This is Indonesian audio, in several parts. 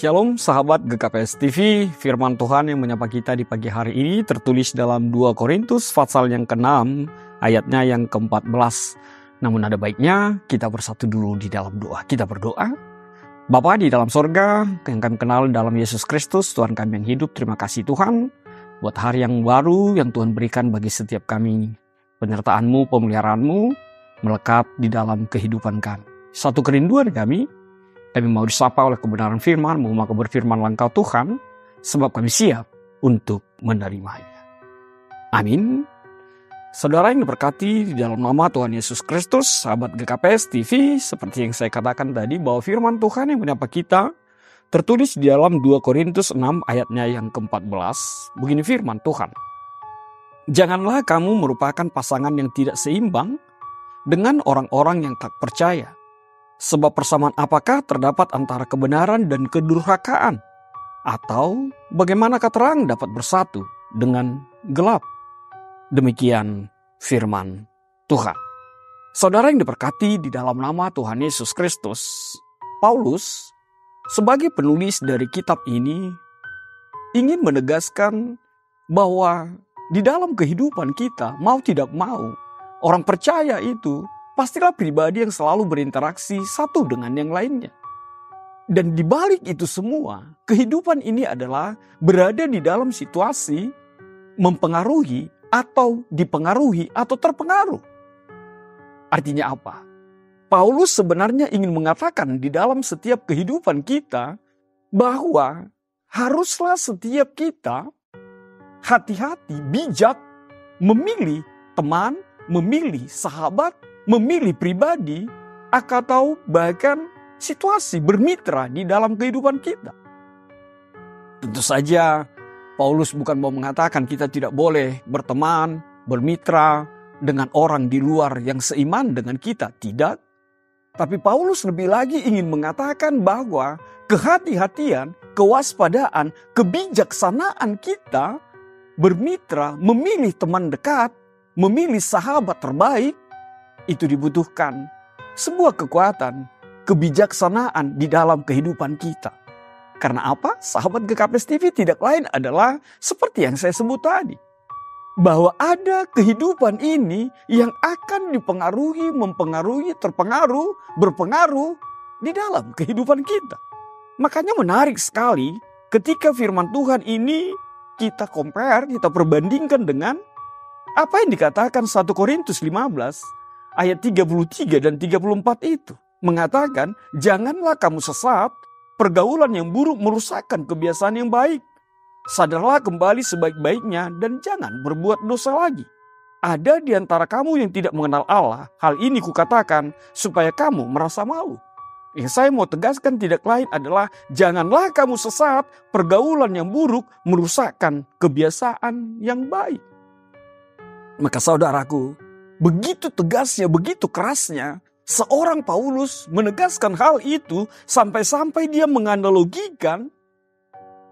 Shalom sahabat GKPS TV, firman Tuhan yang menyapa kita di pagi hari ini tertulis dalam 2 Korintus pasal yang ke-6 ayatnya yang ke-14. Namun ada baiknya kita bersatu dulu di dalam doa. Kita berdoa. Bapa di dalam sorga yang kami kenal dalam Yesus Kristus, Tuhan kami yang hidup, terima kasih Tuhan buat hari yang baru yang Tuhan berikan bagi setiap kami. Penyertaan-Mu, pemeliharaanmu melekat di dalam kehidupan kami. Satu kerinduan kami mau disapa oleh kebenaran firman, maka berfirmanlah Engkau Tuhan, sebab kami siap untuk menerimanya. Amin. Saudara yang diberkati di dalam nama Tuhan Yesus Kristus, sahabat GKPS TV, seperti yang saya katakan tadi bahwa firman Tuhan yang menyapa kita, tertulis di dalam 2 Korintus 6 ayatnya yang ke-14, begini firman Tuhan. Janganlah kamu merupakan pasangan yang tidak seimbang dengan orang-orang yang tak percaya. Sebab persamaan apakah terdapat antara kebenaran dan kedurhakaan? Atau bagaimanakah terang dapat bersatu dengan gelap? Demikian firman Tuhan. Saudara yang diberkati di dalam nama Tuhan Yesus Kristus, Paulus sebagai penulis dari kitab ini ingin menegaskan bahwa di dalam kehidupan kita, mau tidak mau, orang percaya itu pastilah pribadi yang selalu berinteraksi satu dengan yang lainnya. Dan di balik itu semua, kehidupan ini adalah berada di dalam situasi mempengaruhi atau dipengaruhi atau terpengaruh. Artinya apa? Paulus sebenarnya ingin mengatakan di dalam setiap kehidupan kita bahwa haruslah setiap kita hati-hati, bijak, memilih teman, memilih sahabat, memilih pribadi, atau bahkan situasi bermitra di dalam kehidupan kita. Tentu saja Paulus bukan mau mengatakan kita tidak boleh berteman, bermitra dengan orang di luar yang seiman dengan kita. Tidak. Tapi Paulus lebih lagi ingin mengatakan bahwa kehati-hatian, kewaspadaan, kebijaksanaan kita bermitra, memilih teman dekat, memilih sahabat terbaik, itu dibutuhkan sebuah kekuatan, kebijaksanaan di dalam kehidupan kita. Karena apa? Sahabat GKPS TV tidak lain adalah seperti yang saya sebut tadi. Bahwa ada kehidupan ini yang akan dipengaruhi, mempengaruhi, terpengaruh, berpengaruh di dalam kehidupan kita. Makanya menarik sekali ketika firman Tuhan ini kita compare, kita perbandingkan dengan apa yang dikatakan 1 Korintus 15 ayat 33 dan 34 itu mengatakan, janganlah kamu sesat, pergaulan yang buruk merusakkan kebiasaan yang baik. Sadarlah kembali sebaik-baiknya dan jangan berbuat dosa lagi. Ada di antara kamu yang tidak mengenal Allah, hal ini kukatakan supaya kamu merasa malu. Yang saya mau tegaskan tidak lain adalah janganlah kamu sesat, pergaulan yang buruk merusakkan kebiasaan yang baik. Maka saudaraku, begitu tegasnya, begitu kerasnya, seorang Paulus menegaskan hal itu sampai-sampai dia menganalogikan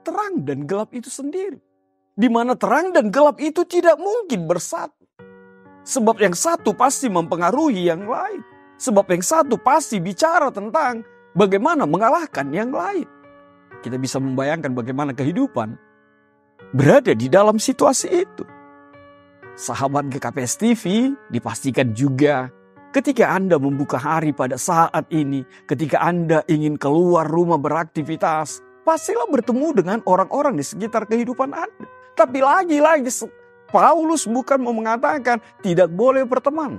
terang dan gelap itu sendiri. Di mana terang dan gelap itu tidak mungkin bersatu. Sebab yang satu pasti mempengaruhi yang lain. Sebab yang satu pasti bicara tentang bagaimana mengalahkan yang lain. Kita bisa membayangkan bagaimana kehidupan berada di dalam situasi itu. Sahabat GKPS TV, dipastikan juga ketika Anda membuka hari pada saat ini, ketika Anda ingin keluar rumah beraktivitas, pastilah bertemu dengan orang-orang di sekitar kehidupan Anda. Tapi lagi-lagi Paulus bukan mau mengatakan tidak boleh berteman.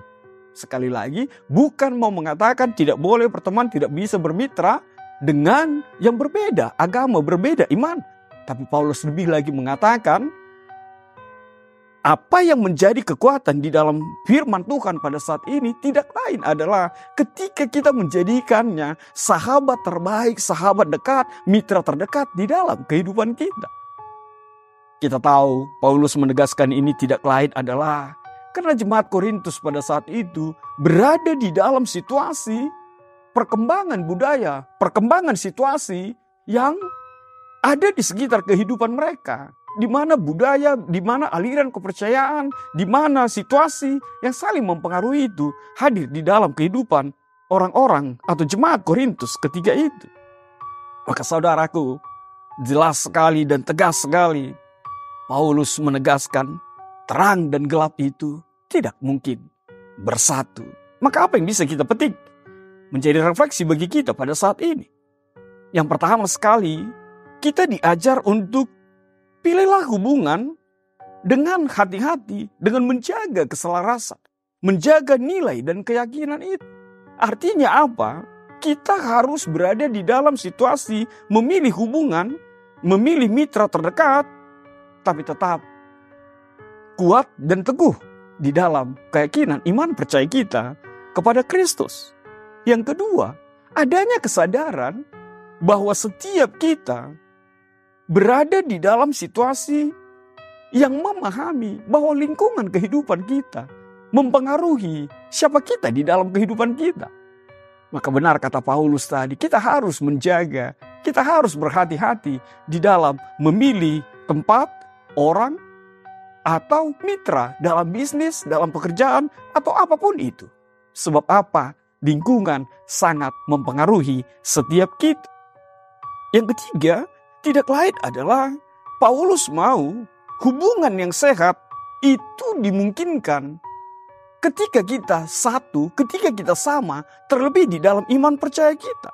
Sekali lagi, bukan mau mengatakan tidak boleh berteman, tidak bisa bermitra dengan yang berbeda, agama berbeda, iman. Tapi Paulus lebih lagi mengatakan, apa yang menjadi kekuatan di dalam firman Tuhan pada saat ini tidak lain adalah ketika kita menjadikannya sahabat terbaik, sahabat dekat, mitra terdekat di dalam kehidupan kita. Kita tahu Paulus menegaskan ini tidak lain adalah karena jemaat Korintus pada saat itu berada di dalam situasi perkembangan budaya, perkembangan situasi yang ada di sekitar kehidupan mereka. Di mana budaya, di mana aliran kepercayaan, di mana situasi yang saling mempengaruhi itu hadir di dalam kehidupan orang-orang atau jemaat Korintus ketika itu. Maka saudaraku, jelas sekali dan tegas sekali Paulus menegaskan terang dan gelap itu tidak mungkin bersatu. Maka apa yang bisa kita petik menjadi refleksi bagi kita pada saat ini? Yang pertama sekali, kita diajar untuk pilihlah hubungan dengan hati-hati, dengan menjaga keselarasan, menjaga nilai dan keyakinan itu. Artinya apa? Kita harus berada di dalam situasi memilih hubungan, memilih mitra terdekat, tapi tetap kuat dan teguh di dalam keyakinan iman percaya kita kepada Kristus. Yang kedua, adanya kesadaran bahwa setiap kita berada di dalam situasi yang memahami bahwa lingkungan kehidupan kita mempengaruhi siapa kita di dalam kehidupan kita. Maka benar kata Paulus tadi, kita harus menjaga, kita harus berhati-hati di dalam memilih tempat, orang, atau mitra dalam bisnis, dalam pekerjaan, atau apapun itu. Sebab apa? Lingkungan sangat mempengaruhi setiap kita. Yang ketiga, tidak lain adalah Paulus mau hubungan yang sehat itu dimungkinkan ketika kita satu, ketika kita sama, terlebih di dalam iman percaya kita.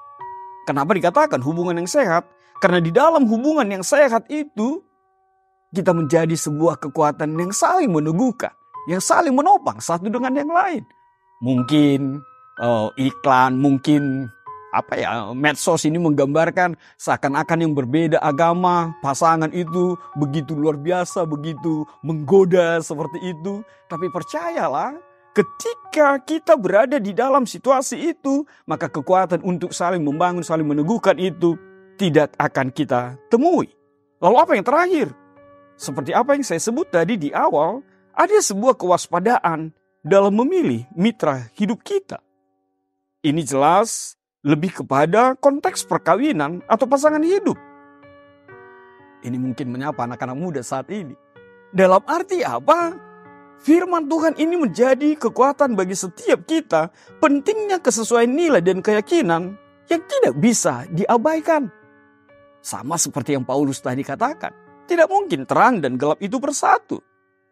Kenapa dikatakan hubungan yang sehat? Karena di dalam hubungan yang sehat itu, kita menjadi sebuah kekuatan yang saling meneguhkan, yang saling menopang satu dengan yang lain. Mungkin iklan, mungkin medsos ini menggambarkan seakan-akan yang berbeda agama, pasangan itu begitu luar biasa, begitu menggoda seperti itu. Tapi percayalah, ketika kita berada di dalam situasi itu, maka kekuatan untuk saling membangun, saling meneguhkan itu tidak akan kita temui. Lalu apa yang terakhir? Seperti apa yang saya sebut tadi di awal, ada sebuah kewaspadaan dalam memilih mitra hidup kita. Ini jelas lebih kepada konteks perkawinan atau pasangan hidup. Ini mungkin menyapa anak-anak muda saat ini. Dalam arti apa? Firman Tuhan ini menjadi kekuatan bagi setiap kita. Pentingnya kesesuaian nilai dan keyakinan yang tidak bisa diabaikan. Sama seperti yang Paulus tadi katakan. Tidak mungkin terang dan gelap itu bersatu.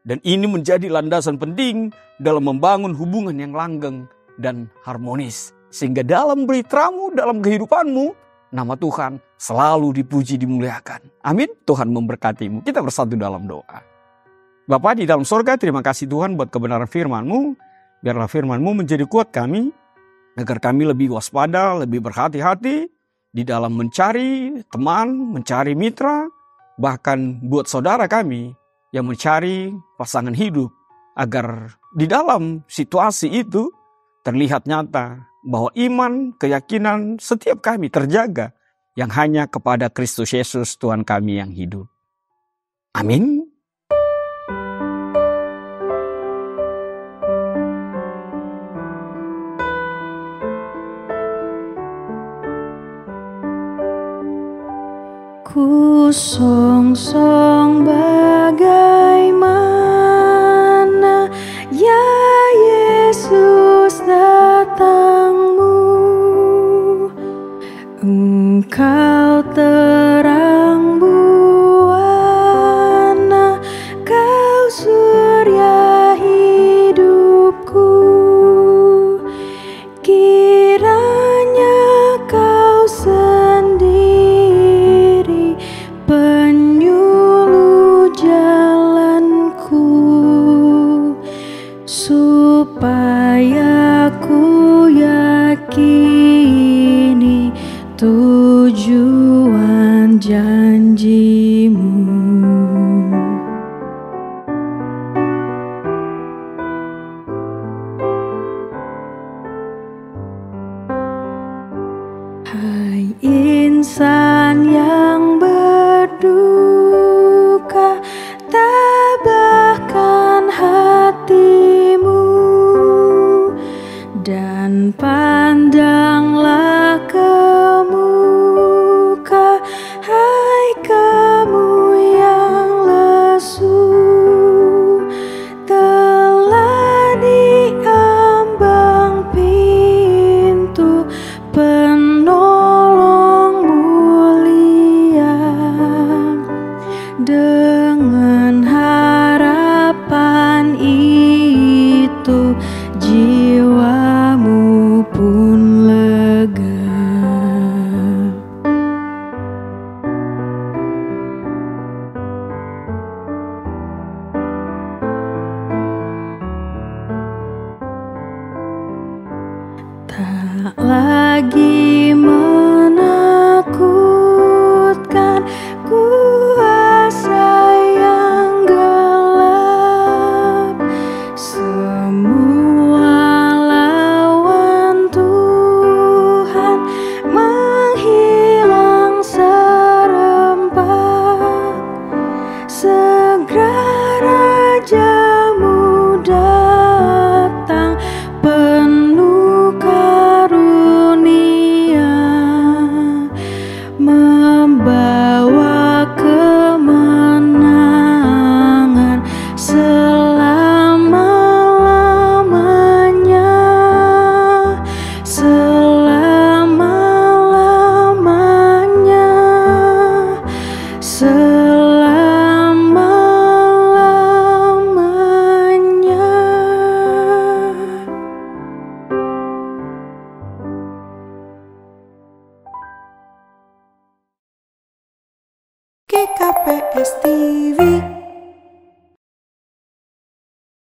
Dan ini menjadi landasan penting dalam membangun hubungan yang langgeng dan harmonis. Sehingga dalam beritramu, dalam kehidupanmu, nama Tuhan selalu dipuji, dimuliakan. Amin. Tuhan memberkatimu. Kita bersatu dalam doa. Bapa di dalam sorga, terima kasih Tuhan buat kebenaran firman-Mu. Biarlah firman-Mu menjadi kuat kami, agar kami lebih waspada, lebih berhati-hati di dalam mencari teman, mencari mitra, bahkan buat saudara kami yang mencari pasangan hidup, agar di dalam situasi itu terlihat nyata bahwa iman, keyakinan setiap kami terjaga yang hanya kepada Kristus Yesus Tuhan kami yang hidup. Amin. Ku songsong bagaimana ya Yesus datangmu, Engkau terang buana, Kau surya hidupku. Kiranya Kau sendiri penyuluh jalanku, supaya ku yakini tujuan janjimu. Hai insan yang berduka, tabahkan hatimu dan pandanglah ke muka. Hai kamu yang lesu, telah diambang pintu penolongmu tak lagi